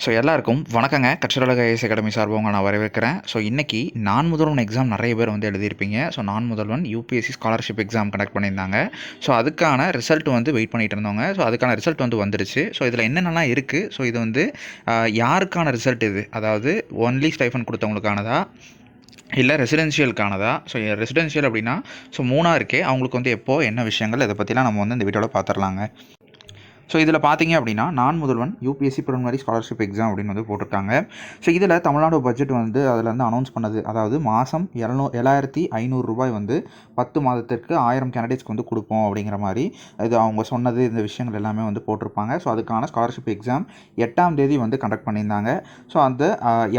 So எல்லாருக்கும் வணக்கங்க. கற்றலுலக IAS academy சார்பாக உங்களை நான் வரவேற்கிறேன். ஸோ இன்றைக்கி நான் முதல்வன் எக்ஸாம் நிறைய பேர் வந்து எழுதியிருப்பீங்க. ஸோ நான் முதல்வன் யூபிஎஸ்சி ஸ்காலர்ஷிப் எக்ஸாம் கண்டக்ட் பண்ணியிருந்தாங்க. ஸோ அதுக்கான ரிசல்ட் வந்து வெயிட் பண்ணிகிட்டு இருந்தவங்க. ஸோ அதுக்கான ரிசல்ட் வந்து வந்துருச்சு. ஸோ இதில் என்னென்னலாம் இருக்குது, ஸோ இது வந்து யாருக்கான ரிசல்ட் இது, அதாவது ஒன்லி ஸ்டைஃபன் கொடுத்தவங்களுக்கானதா இல்லை ரெசிடென்ஷியலுக்கானதா? ஸோ ரெசிடென்ஷியல் அப்படின்னா ஸோ 3 இருக்கே, அவங்களுக்கு வந்து எப்போது என்ன விஷயங்கள் இதை பற்றிலாம் நம்ம வந்து இந்த வீடியோவில் பார்த்துடலாங்க. ஸோ இதில் பார்த்தீங்க அப்படின்னா நான் முதல்வன் யூபிஎஸ்சி ப்ரிலிமினரி ஸ்காலர்ஷிப் எக்ஸாம் அப்படின்னு வந்து போட்டிருக்காங்க. ஸோ இதில் தமிழ்நாடு பட்ஜெட் வந்து அதில் வந்து அனௌன்ஸ் பண்ணது, அதாவது மாதம் 7,500 ரூபாய் வந்து 10 மாதத்திற்கு 1000 கேண்டிடேட்ஸ்க்கு வந்து கொடுப்போம் அப்படிங்கிற மாதிரி இது அவங்க சொன்னது, இந்த விஷயங்கள் எல்லாமே வந்து போட்டிருப்பாங்க. ஸோ அதுக்கான ஸ்காலர்ஷிப் எக்ஸாம் 8ஆம் தேதி வந்து கண்டக்ட் பண்ணியிருந்தாங்க. ஸோ அந்த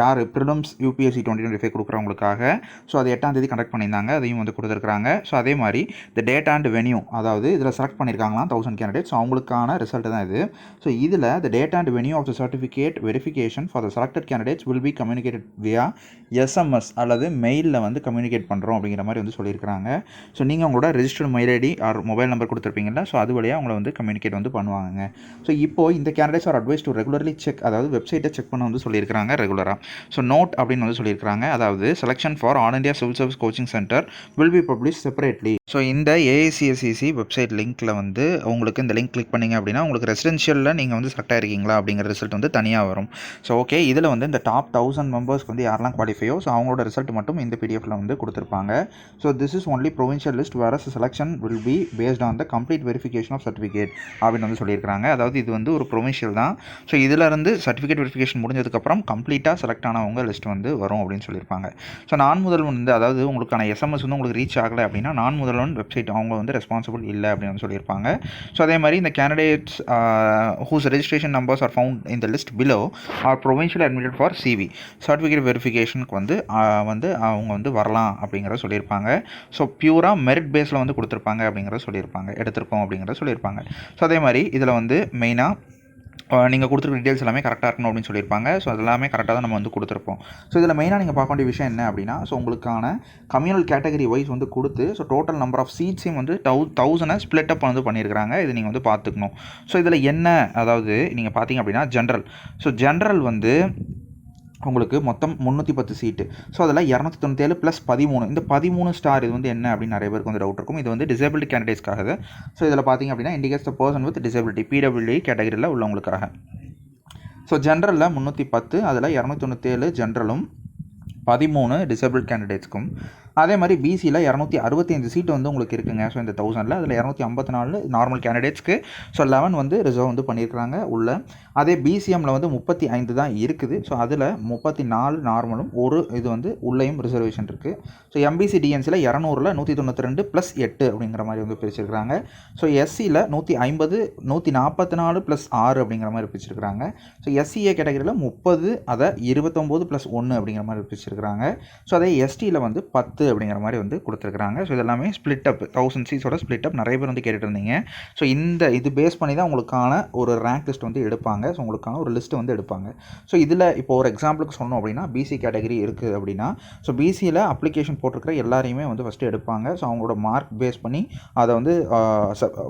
யார் ப்ரிலிம்ஸ் யூபிஎஸ்சி 2025 கொடுக்குறவங்களுக்காக ஸோ அது 8ஆம் தேதி கண்டக்ட் பண்ணியிருந்தாங்க. அதையும் வந்து கொடுத்துருக்காங்க. ஸோ அதே மாதிரி இந்த டேட் அண்ட் வென்யூ, அதாவது இதில் செலக்ட் பண்ணியிருக்காங்களாம் 1000 கேண்டிடேட்ஸ். ஸோ அவங்களுக்கான ரிசல்ட் தான் இது. ஸோ இதில் the date and venue of the certificate verification for the selected candidates will be communicated via SMS அல்லது மெயிலில் வந்து கம்யூனிகேட் பண்ணுறோம் அப்படிங்கிற மாதிரி வந்து சொல்லியிருக்கிறாங்க. ஸோ நீங்கள் உங்களோட registered mail ID or mobile number கொடுத்துருப்பீங்கல்ல, ஸோ அது வழியாக அவங்கள வந்து கம்யூனிகேட் வந்து பண்ணுவாங்க. ஸோ இப்போது இந்த candidates R advice to regularly check, அதாவது வெப்சைட்டை செக் பண்ண வந்து சொல்லியிருக்கிறாங்க ரெகுலராக. ஸோ நோட் அப்படின்னு வந்து சொல்லியிருக்கிறாங்க, அதாவது selection for all India civil service coaching centre will be publish separately. So இந்த ஏஐசிஎஸ்சிசி வெப்சைட் லிங்க்கில் வந்து உங்களுக்கு இந்த லிங்க் கிளிக் பண்ணிங்க அப்படின்னா உங்களுக்கு ரெசிடென்ஷியலில் நீங்கள் வந்து செலக்ட் ஆகிருக்கீங்களா அப்படிங்கிற ரிசல்ட் வந்து தனியாக வரும். ஸோ ஓகே, இதில் வந்து இந்த டாப் 1000 மெம்பர்ஸ்க்கு வந்து யாரெல்லாம் குவாலிஃபையோ ஸோ அவங்களோட ரிசல்ட் மட்டும் இந்த பிடிஎஃப்ல வந்து கொடுத்துருப்பாங்க. So this is only provincial list where selection will be based on the complete verification of certificate அப்படின்னு வந்து சொல்லியிருக்காங்க. அதாவது இது வந்து ஒரு ப்ரொவின்ஷியல் தான். ஸோ இதிலிருந்து சர்டிஃபிகேட் வெரிஃபிகேஷன் முடிஞ்சதுக்கப்புறம் கம்ப்ளீட்டாக செலக்ட் ஆனவங்க லிஸ்ட் வந்து வரும் அப்படின்னு சொல்லியிருப்பாங்க. ஸோ நான் முதல்வன் வந்து, அதாவது உங்களுக்கான எஸ்எம்எஸ் வந்து உங்களுக்கு ரீச் ஆகலை அப்படின்னா நான் முதல்வன் வெப்சைட் அவங்க வந்து ரெஸ்பான்சிபிள் இல்லை அப்படின்னு சொல்லியிருப்பாங்க. ஸோ அதே மாதிரி இந்த candidates whose registration numbers are found in the list below are provincially admitted for CV certificate verificationக்கு வந்து அவங்க வந்து வரலாம் அப்படிங்கிறத சொல்லியிருப்பாங்க. ஸோ பியூராக மெரிட் பேஸில் வந்து கொடுத்துருப்பாங்க அப்படிங்கிறத சொல்லியிருப்பாங்க, எடுத்திருக்கோம் அப்படிங்கிறத சொல்லியிருப்பாங்க. ஸோ அதே மாதிரி இதில் வந்து மெயினாக நீங்கள் கொடுத்துருக்க டீட்டெயில்ஸ் எல்லாமே கரெக்டாக இருக்கணும் அப்படின்னு சொல்லியிருப்பாங்க. ஸோ அது எல்லாமே கரெக்டாக தான் நம்ம வந்து கொடுத்துருப்போம். ஸோ இதில் மெயினாக நீங்கள் பார்க்க வேண்டிய விஷயம் என்ன அப்படின்னா, ஸோ உங்களுக்கான கம்யூனல் கேட்டகரி வைஸ் வந்து கொடுத்து ஸோ டோட்டல் நம்பர் ஆஃப் சீட்ஸையும் வந்து 1000 ஸ்ப்ளிட் அப் வந்து பண்ணியிருக்கிறாங்க. இது நீங்கள் வந்து பார்த்துக்கணும். ஸோ இதில் என்ன, அதாவது நீங்கள் பார்த்தீங்க அப்படின்னா ஜென்ரல், ஸோ ஜென்ரல் வந்து உங்களுக்கு மொத்தம் 310 சீட்டு. ஸோ அதில் 297 + 13, இந்த 13 ஸ்டார் இது வந்து என்ன அப்படின்னு நிறைய பேருக்கு வந்து டவுட் இருக்கும். இது வந்து டிசேபிலிட்டி கேண்டிடேட்ஸ்க்காக. ஸோ இதில் பார்த்தீங்க அப்படின்னா indicates the person with disability PW கேட்டகரியில் உள்ளவங்களுக்காக. ஸோ ஜென்ரலில் 310, அதில் 297 ஜென்ரலும் 13 டிசேபிள் கேண்டிடேட்ஸ்க்கும். அதே மாதிரி பிசியில் 265 சீட்டு வந்து உங்களுக்கு இருக்குங்க. ஸோ இந்த 1000ல் அதில் 254 நார்மல் கேண்டிடேட்ஸ்க்கு, ஸோ 11 வந்து ரிசர்வ் வந்து பண்ணியிருக்கிறாங்க உள்ள. அதே பிசிஎம்மில் வந்து 35 தான் இருக்குது. ஸோ அதில் 34 நார்மலும் ஒரு இது வந்து உள்ளேயும் ரிசர்வேஷன் இருக்குது. ஸோ எம்பிசி டிஎன்சியில் 200ல் 192 + 8 அப்படிங்கிற மாதிரி வந்து பிரிச்சிருக்கிறாங்க. ஸோ எஸ்சியில் 150, 144 + 6 அப்படிங்கிற மாதிரி பிரிச்சிருக்கிறாங்க. ஸோ எஸ்சிஏ கேட்டகரியில் 30, அதை 29 + 1 அப்படிங்கிற மாதிரி பிரிச்சிருக்கிறாங்க. ஸோ அதே எஸ்டியில் வந்து 10 அப்படிங்கிற மாதிரி வந்து கொடுத்துருக்காங்க. ஸோ இதெல்லாமே ஸ்ப்ளிட் அப் 1000 சீட்ஸோட ஸ்ப்ளிட் அப் நிறைய பேர் வந்து கேட்டுட்டு இருந்தீங்க. ஸோ இது பேஸ் பண்ணி தான் உங்களுக்கான ஒரு ரேங்க் லிஸ்ட் வந்து எடுப்பாங்க. ஸோ உங்களுக்கான ஒரு லிஸ்ட்டு வந்து எடுப்பாங்க. ஸோ இதில் இப்போ ஒரு எக்ஸாம்பிளுக்கு சொன்னோம் அப்படின்னா பிசி கேட்டகரி இருக்குது அப்படின்னா, ஸோ பிசியில் அப்ளிகேஷன் போட்டிருக்கிற எல்லாரையுமே வந்து ஃபஸ்ட்டு எடுப்பாங்க. ஸோ அவங்களோட மார்க் பேஸ் பண்ணி அதை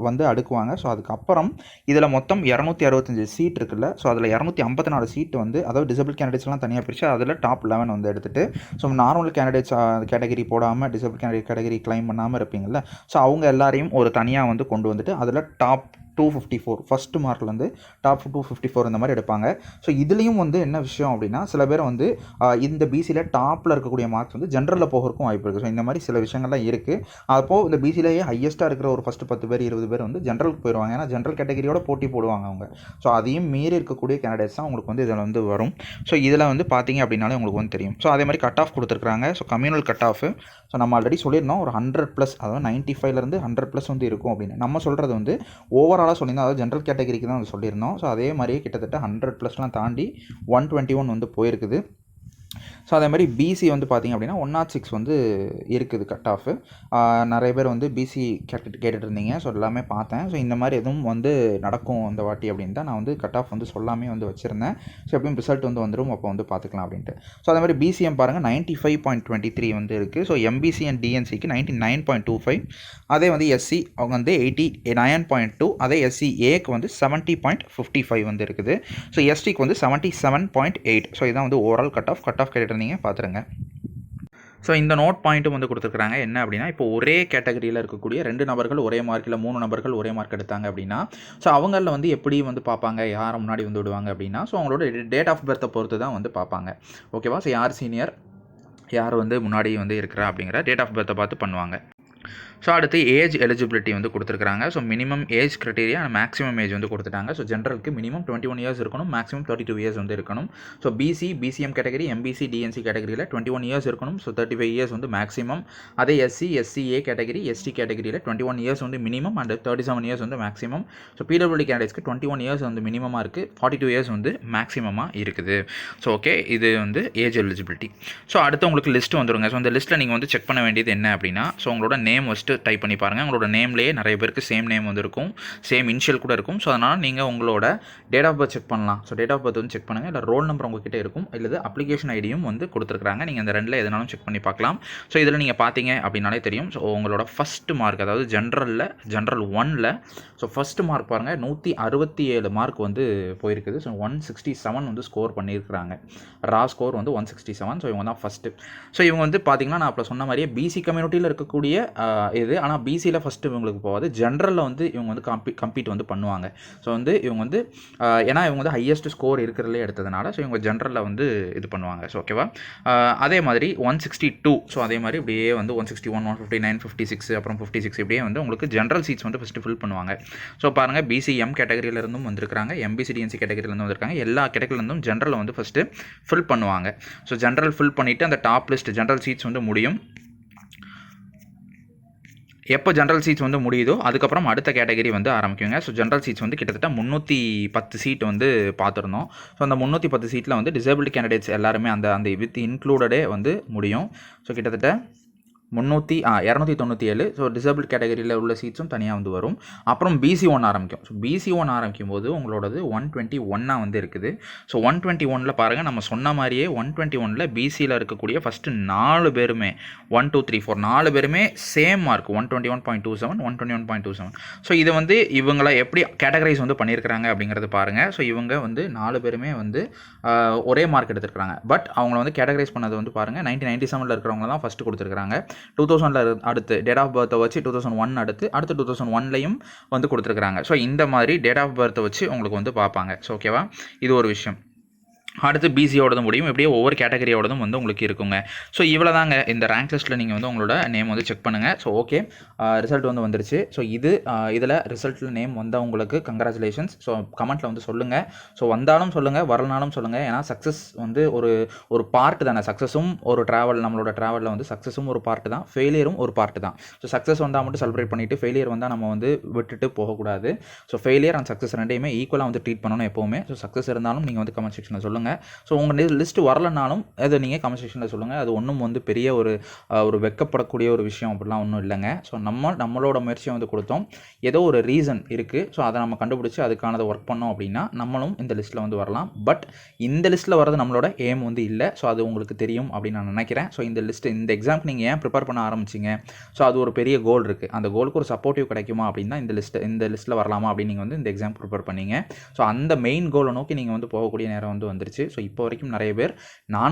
வந்து அடுக்குவாங்க. ஸோ அதுக்கப்புறம் இதில் மொத்தம் 265 சீட் இருக்குல்ல, ஸோ அதில் 254 சீட்டு வந்து, அதாவது டிசபிள் கேண்டிடேட்ஸ்லாம் தனியாக பிரித்து அதில் டாப் 11 வந்து எடுத்துகிட்டு, ஸோ நார்மல் கேண்டிடேட்ஸ் கேட்டகரி போடாமல் டிசபிள் கேட்டகரி கிளைம் பண்ணாமல் இருப்பீங்கள்ல, ஸோ அவங்க எல்லாரையும் ஒரு தனியாக வந்து கொண்டு வந்துட்டு அதில் டாப் 254 ஃபஸ்ட்டு மார்க்லேருந்து டாப் 254 இந்த மாதிரி எடுப்பாங்க. ஸோ இதுலேயும் வந்து என்ன விஷயம் அப்படின்னா, சில பேர் வந்து இந்த பிசியில் டாப்பில் இருக்கக்கூடிய மார்க்ஸ் வந்து ஜென்ரலில் போகிறதுக்கும் வாய்ப்பு இருக்குது. ஸோ இந்த மாதிரி சில விஷயங்கள்லாம் இருக்குது. அப்போது இந்த பிசிலேயே ஹையஸ்ட்டாக இருக்கிற ஒரு ஃபஸ்ட்டு 10 பேர் 20 பேர் வந்து ஜென்ரலுக்கு போயிடுவாங்க. ஏன்னா ஜென்ரல் கேட்டகரியோட போட்டி போடுவாங்க அவங்க. ஸோ அதையும் மீறி இருக்கக்கூடிய கேண்டிடேட்ஸ் தான் உங்களுக்கு வந்து இதில் வந்து வரும். ஸோ இதில் வந்து பார்த்தீங்க அப்படின்னாலே உங்களுக்கு வந்து தெரியும். ஸோ அதே மாதிரி கட் ஆஃப் கொடுத்துருக்காங்க. So communal cut off, so நம்ம ஆல்ரெடி சொல்லியிருந்தோம் ஒரு 100+, அதாவது 95லேருந்து 100+ வந்து இருக்கும் அப்படின்னு. நம்ம சொல்கிறது வந்து ஓவராலாக சொல்லியிருந்தோம், அதாவது ஜென்ரல் கேட்டகரிக்கு தான் வந்து சொல்லியிருந்தோம். ஸோ அதே மாதிரியே கிட்டத்தட்ட 100+லாம் தாண்டி 121 வந்து போயிருக்குது. ஸோ அதே மாதிரி பிசி வந்து பார்த்திங்க அப்படின்னா 106 வந்து இருக்குது கட் ஆஃபு. நிறைய பேர் வந்து பிசி கேட்டுட்டு இருந்தீங்க. ஸோ எல்லாமே பார்த்தேன். ஸோ இந்த மாதிரி எதுவும் வந்து நடக்கும் இந்த வாட்டி அப்படின்னு தான் நான் வந்து கட் ஆஃப் வந்து சொல்லாமே வந்து வச்சுருந்தேன். ஸோ எப்படியும் ரிசல்ட் வந்து வந்துடும், அப்போ வந்து பார்த்துக்கலாம் அப்படின்ட்டு. ஸோ அதே மாதிரி பிசிஎம் பாருங்கள் 95.23 வந்து இருக்குது. ஸோ எம்பிசி அண்ட் டிஎன்சிக்கு 99.25. அதே வந்து எஸ்சி அவங்க வந்து 89.2. அதே எஸ்சிஏக்கு வந்து 70.55 வந்து இருக்குது. ஸோ எஸ்டிக்கு வந்து 77.8. ஸோ இதான் வந்து ஓவரால் கட் ஆஃப் கேட்டுட்டு இருந்தீங்க, பார்த்துருங்க. ஸோ இந்த நோட் பாயிண்ட்டும் வந்து கொடுத்துருக்காங்க. என்ன அப்படின்னா, இப்போ ஒரே கேட்டகரியில் இருக்கக்கூடிய 2 நபர்கள் ஒரே மார்க் இல்லை 3 நபர்கள் ஒரே மார்க் எடுத்தாங்க அப்படின்னா, ஸோ அவங்களில் வந்து எப்படி வந்து பார்ப்பாங்க, யாரை முன்னாடி வந்து விடுவாங்க அப்படின்னா, ஸோ அவங்களோட டேட் ஆஃப் பர்த்தை பொறுத்து தான் வந்து பார்ப்பாங்க. ஓகேவா? ஸோ யார் சீனியர், யார் வந்து முன்னாடி வந்து இருக்கிறா அப்படிங்கிற டேட் ஆஃப் பர்த்தை பார்த்து பண்ணுவாங்க. ஸோ அடுத்து ஏஜ் எலிஜிபிலிட்டி வந்து கொடுத்துருக்காங்க. So minimum age criteria and maximum age வந்து கொடுத்துட்டாங்க. ஸோ ஜென்ரலுக்கு மினிமம் 21 இயர்ஸ் இருக்கணும், மேக்ஸிமம் 32 இயர்ஸ் வந்து இருக்கணும். So BCM category, MBC, DNC கேட்டகரியில் 21 இயர்ஸ் இருக்கணும். ஸோ 35 இயர்ஸ் வந்து மேக்ஸிமம். அதே எஸ்சிஏ கேட்டகரி, எஸ்டி கேட்டகரியில் 21 இயர்ஸ் வந்து மினிமம் அண்ட் 37 இயர்ஸ் வந்து மேக்ஸிமம். ஸோ பிடபிள்யூடி கேண்டிடேட்ஸ்க்கு 21 இயர்ஸ் வந்து மினிமமாக இருக்குது, 42 இயர்ஸ் வந்து மேக்ஸிமமாக இருக்குது. ஸோ ஓகே, இது வந்து ஏஜ் எலிஜிபிலிட்டி. ஸோ அடுத்து உங்களுக்கு லிஸ்ட் வந்துருங்க. ஸோ இந்த லிஸ்ட்டில் நீங்கள் வந்து செக் பண்ண வேண்டியது என்ன அப்படின்னா, ஸோ உங்களோட நேம் ஃபஸ்ட்டு டைப் பண்ணி பாருங்கள். உங்களோட நேம்லேயே நிறைய பேருக்கு சேம் நேம் வந்து இருக்கும், சேம் இனிஷியல் கூட இருக்கும். ஸோ அதனால் நீங்கள் உங்களோட டேட் ஆஃப் பர்த் செக் பண்ணலாம். ஸோ டேட் ஆஃப் பர்த் வந்து செக் பண்ணுங்கள். இல்லை ரோல் நம்பர் உங்ககிட்ட இருக்கும், இல்லை அப்ளிகேஷன் ஐடியும் வந்து கொடுத்துருக்காங்க. நீங்கள் அந்த ரெண்டில் எதனாலும் செக் பண்ணி பார்க்கலாம். ஸோ இதில் நீங்கள் பார்த்தீங்க அப்படின்னாலே தெரியும். ஸோ உங்களோட ஃபஸ்ட் மார்க், அதாவது ஜென்ரல் 1ல் ஸோ ஃபஸ்ட்டு மார்க் பாருங்கள் 167 மார்க் வந்து போயிருக்குது. ஸோ 167 வந்து ஸ்கோர் பண்ணியிருக்கிறாங்க. ரா ஸ்கோர் வந்து 167. ஸோ இவங்க தான் ஃபஸ்ட்டு. ஸோ இவங்க வந்து பார்த்தீங்கன்னா, நான் இப்போ சொன்ன மாதிரியே பிசி கம்யூனிட்டியில் இருக்கக்கூடிய இது. ஆனால் பிசியில் ஃபஸ்ட்டு இவங்களுக்கு போகாது, ஜென்ரலில் வந்து இவங்க வந்து கம்பீட் வந்து பண்ணுவாங்க. ஸோ வந்து இவங்க வந்து ஏன்னா இவங்க வந்து ஹையஸ்ட் ஸ்கோர் இருக்கிறதுலே எடுத்ததுனால ஸோ இவங்க ஜென்ரலில் வந்து இது பண்ணுவாங்க. ஸோ ஓகேவா? அதே மாதிரி 162. ஸோ அதே மாதிரி இப்படியே வந்து 161, 159, 56 அப்புறம் 56 இப்படியே வந்து உங்களுக்கு ஜென்ரல் சீட்ஸ் வந்து ஃபஸ்ட்டு ஃபில் பண்ணுவாங்க. ஸோ பாருங்கள், பிசிஎம் கேட்டகரியிலேருந்தும் வந்திருக்காங்க, எம்பிசிடிஎன்சி கேட்டகரியிலேருந்து வந்திருக்காங்க. எல்லா கேட்டகரியிலேருந்தும் ஜென்ரலில் வந்து ஃபஸ்ட்டு ஃபில் பண்ணுவாங்க. ஸோ ஜென்ரல் ஃபில் பண்ணிவிட்டு அந்த டாப் லிஸ்ட் ஜென்ரல் சீட்ஸ் வந்து முடியும். எப்போ ஜென்ரல் சீட்ஸ் வந்து முடியுதோ அதுக்கப்புறம் அடுத்த கேட்டகரி வந்து ஆரம்பிக்குங்க. ஸோ ஜென்ரல் சீட்ஸ் வந்து கிட்டத்தட்ட 310 சீட் வந்து பார்த்துருந்தோம். ஸோ அந்த 310 சீட்டில் வந்து டிசேபிள்டு கேண்டிடேட்ஸ் எல்லாருமே அந்த வித் இன்க்ளூடடே வந்து முடியும். ஸோ கிட்டத்தட்ட 297. ஸோ டிசேபிள் கேட்டகரியில் உள்ள சீட்ஸும் தனியாக வந்து வரும். அப்புறம் பிசி 1 ஆரம்பிக்கும். ஸோ பிசி 1 ஆரம்பிக்கும் போது உங்களோடது 121 வந்து இருக்குது. ஸோ 121 பாருங்கள், நம்ம சொன்ன மாதிரியே 121 பிசியில் இருக்கக்கூடிய ஃபஸ்ட்டு 4 பேருமே 1, 2, 3, 4 4 பேருமே சேம் மார்க் 121.27, 121.27. ஸோ இது வந்து இவங்களை எப்படி கேட்டகரைஸ் வந்து பண்ணியிருக்கிறாங்க அப்படிங்கிறது பாருங்கள். ஸோ இவங்க வந்து 4 பேருமே வந்து ஒரே மார்க் எடுத்துருக்காங்க. பட் அவங்கள வந்து கேட்டகரைஸ் பண்ணது வந்து பாருங்கள், 1997 இருக்கிறவங்க தான் ஃபஸ்ட்டு கொடுத்துருக்காங்க. 2000 அடுத்து டேட் ஆஃப் பர்த்தை வச்சு 2001 அடுத்து 2001லையும் வந்து கொடுத்துருக்காங்க. ஸோ இந்த மாதிரி டேட் ஆஃப் பர்த்தை வச்சு உங்களுக்கு வந்து பார்ப்பாங்க. ஸோ ஓகேவா? இது ஒரு விஷயம். அடுத்து பிசியோடதும் முடியும், இப்படியே ஒவ்வொரு கேட்டகரியோடதும் வந்து உங்களுக்கு இருக்குங்க. ஸோ இவ்வளோ தாங்க இந்த ரேங்க் லிஸ்ட்டில் நீங்கள் வந்து உங்களோட நேம் வந்து செக் பண்ணுங்கள். ஸோ ஓகே, ரிசல்ட் வந்து வந்துருச்சு. ஸோ இதில் ரிசல்ட்டில் நேம் வந்தவங்களுக்கு கங்க்ராச்சுலேஷன்ஸ். ஸோ கமெண்ட்டில் வந்து சொல்லுங்கள். ஸோ வந்தாலும் சொல்லுங்கள், வரலனாலும் சொல்லுங்கள். ஏன்னா சக்ஸஸ் வந்து ஒரு பார்ட்டு தானே. சக்ஸஸும் ஒரு ட்ராவல், நம்மளோட ட்ராவலில் வந்து சக்ஸஸும் ஒரு பார்ட்டு தான், ஃபெயிலியரும் ஒரு பார்ட்டு தான். ஸோ சக்ஸஸ் வந்தால் மட்டும் செலிப்ரேட் பண்ணிவிட்டு ஃபெயிலியர் வந்தால் நம்ம வந்து விட்டுட்டு போகக்கூடாது. ஸோ ஃபெயிலியர் அண்ட் சக்ஸஸ் ரெண்டையுமே ஈக்குவலாக வந்து ட்ரீட் பண்ணணும் எப்போவுமே. ஸோ சக்ஸஸ் இருந்தாலும் நீங்கள் வந்து கமெண்ட் செக்ஷனில் சொல்லுங்கள். ஸோ உங்கள் லிஸ்ட்டு வரலனாலும் அதை நீங்கள் கமெண்ட் செக்ஷனில் சொல்லுங்கள். அது ஒன்றும் வந்து பெரிய ஒரு வெக்கப்படக்கூடிய ஒரு விஷயம் அப்படிலாம் ஒன்றும் இல்லைங்க. ஸோ நம்மளோட முயற்சியை வந்து கொடுத்தோம், ஏதோ ஒரு ரீசன் இருக்குது. ஸோ அதை நம்ம கண்டுபிடிச்சி அதுக்கானதை ஒர்க் பண்ணோம் அப்படின்னா நம்மளும் இந்த லிஸ்ட்டில் வந்து வரலாம். பட் இந்த லிஸ்ட்டில் வரது நம்மளோட எய்ம் வந்து இல்லை. ஸோ அது உங்களுக்கு தெரியும் அப்படின்னு நான் நினைக்கிறேன். ஸோ இந்த எக்ஸாம்க்கு நீங்கள் ஏன் ப்ரிப்பேர் பண்ண ஆரம்பிச்சிங்க? ஸோ அது ஒரு பெரிய கோல் இருக்குது. அந்த கோலுக்கு ஒரு சப்போர்ட்டிவ் கிடைக்குமா அப்படின்னா இந்த லிஸ்ட்டில் வரலாமா அப்படின்னு நீங்கள் வந்து இந்த எக்ஸாம் ப்ரிப்பேர் பண்ணீங்க. ஸோ அந்த மெயின் கோலை நோக்கி நீங்கள் வந்து போகக்கூடிய நேரம் வந்து வந்துருச்சு. ஸோ இப்போ வரைக்கும் நிறைய பேர்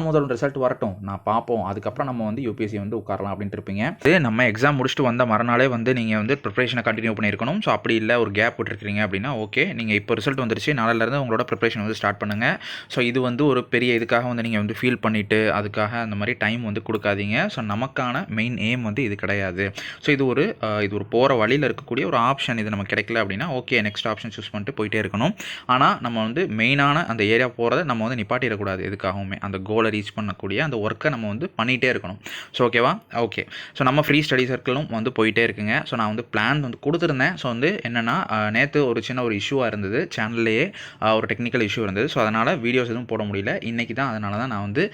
முதல் ரிசல்ட் வரட்டும், நான் பார்ப்போம், அதுக்கப்புறம் நம்ம வந்து யூபிஎஸ்சி வந்து உட்காரலாம் அப்படின்ட்டு இருப்பீங்க. நம்ம எக்ஸாம் முடிச்சுட்டு வந்த மறுநாளே வந்து நீங்கள் வந்து ப்ரிப்பரேஷனை கண்டினியூ பண்ணியிருக்கணும். ஸோ அப்படி இல்லை, ஒரு கேப் விட்டுருக்கீங்க அப்படின்னா ஓகே, நீங்கள் இப்போ ரிசல்ட் வந்துருச்சு, நாளிலேருந்து உங்களோட ப்ரிப்பரேஷன் வந்து ஸ்டார்ட் பண்ணுங்கள். ஸோ இது வந்து ஒரு பெரிய இதுக்காக வந்து நீங்கள் வந்து ஃபீல் பண்ணிவிட்டு அதுக்காக அந்த மாதிரி டைம் வந்து கொடுக்காதீங்க. ஸோ நமக்கான மெயின் எய்ம் வந்து இது கிடையாது. ஸோ இது ஒரு போகிற வழியில் இருக்கக்கூடிய ஒரு ஆப்ஷன். இது நமக்கு கிடைக்கல அப்படின்னா ஓகே, நெக்ஸ்ட் ஆப்ஷன் சூஸ் பண்ணிட்டு போயிட்டே இருக்கணும். ஆனால் நம்ம வந்து மெயினான அந்த ஏரியா போகிறத நம்ம வந்து வந்து நிப்பாட்டிடக்கூடாது எதுக்காகவுமே. அந்த கோலை ரீச் பண்ணக்கூடிய அந்த ஒர்க்கை நம்ம வந்து பண்ணிகிட்டே இருக்கணும். ஸோ ஓகேவா? ஓகே. ஸோ நம்ம ஃப்ரீ ஸ்டடி சர்க்கிளும் வந்து போயிட்டே இருக்குங்க. ஸோ நான் வந்து பிளான் வந்து கொடுத்துருந்தேன். ஸோ வந்து என்னென்னா நேற்று ஒரு சின்ன ஒரு இஷ்யூவாக இருந்தது சேனல்லையே, ஒரு டெக்னிக்கல் இஷ்யூ இருந்தது. ஸோ அதனால் வீடியோஸ் எதுவும் போட முடியல இன்றைக்கி தான். அதனால தான் நான் வந்து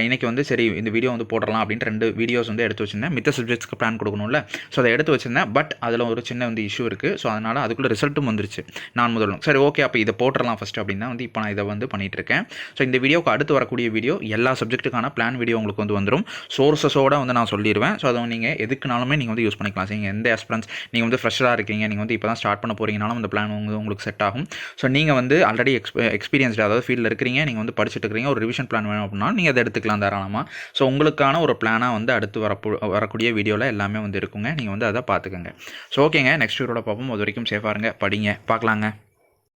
இன்றைக்கி வந்து சரி இந்த வீடியோ வந்து போடலாம் அப்படின்ட்டு 2 வீடியோஸ் வந்து எடுத்து வச்சுருந்தேன். மித்த சப்ஜெக்ட்ஸ்க்கு பிளான் கொடுக்கணும்ல, ஸோ அதை எடுத்து வச்சுருந்தேன். பட் அதில் ஒரு சின்ன வந்து இஷ்யூ இருக்குது. ஸோ அதனால் அதுக்குள்ளே ரிசல்ட்டும் வந்துருச்சு நான் முதல்ல. சரி ஓகே, அப்போ இதை போட்டுடலாம் ஃபஸ்ட்டு அப்படின்னு தான் வந்து இப்போ நான் இதை வந்து பண்ணிகிட்டு இருக்கேன். ஸோ இந்த வீடியோக்கு அடுத்து வரக்கூடிய வீடியோ எல்லா சப்ஜெக்ட்டுக்கான பிளான் வீடியோ உங்களுக்கு வந்து வந்துடும். சோர்ஸஸோடு வந்து நான் சொல்லிடுவேன். ஸோ அதை நீங்கள் எதுக்குனாலுமே நீங்கள் வந்து யூஸ் பண்ணிக்கலாம். நீங்கள் எந்த ஆஸ்பிரன்ஸ், நீங்கள் வந்து ஃப்ரெஷராக இருக்கீங்க, நீங்கள் வந்து இப்போ தான் ஸ்டார்ட் பண்ண போகிறீங்கனாலும் இந்த பிளான் உங்களுக்கு செட் ஆகும். ஸோ நீங்கள் வந்து ஆல்ரெடி எக்ஸ்பீரியன்ஸ்டு, அதாவது ஃபீல்டில் இருக்கிறீங்க, நீங்கள் வந்து படிச்சுட்டு இருக்கிறீங்க, ஒரு ரிவிஷன் பிளான் வேணும் அப்படின்னா நீங்கள் அதை எடுத்துக்கலாம் தாராளமாக. ஸோ உங்களுக்கான ஒரு பிளானாக வந்து அடுத்து வரக்கூடிய வீடியோவில் எல்லாமே வந்து இருக்குங்க. நீங்கள் வந்து அதை பார்த்துக்கோங்க. ஸோ ஓகேங்க, நெக்ஸ்ட் வீடியோவில் பார்ப்போம். அது வரைக்கும் சேஃபாக இருங்க, படிங்க, பார்க்கலாங்க.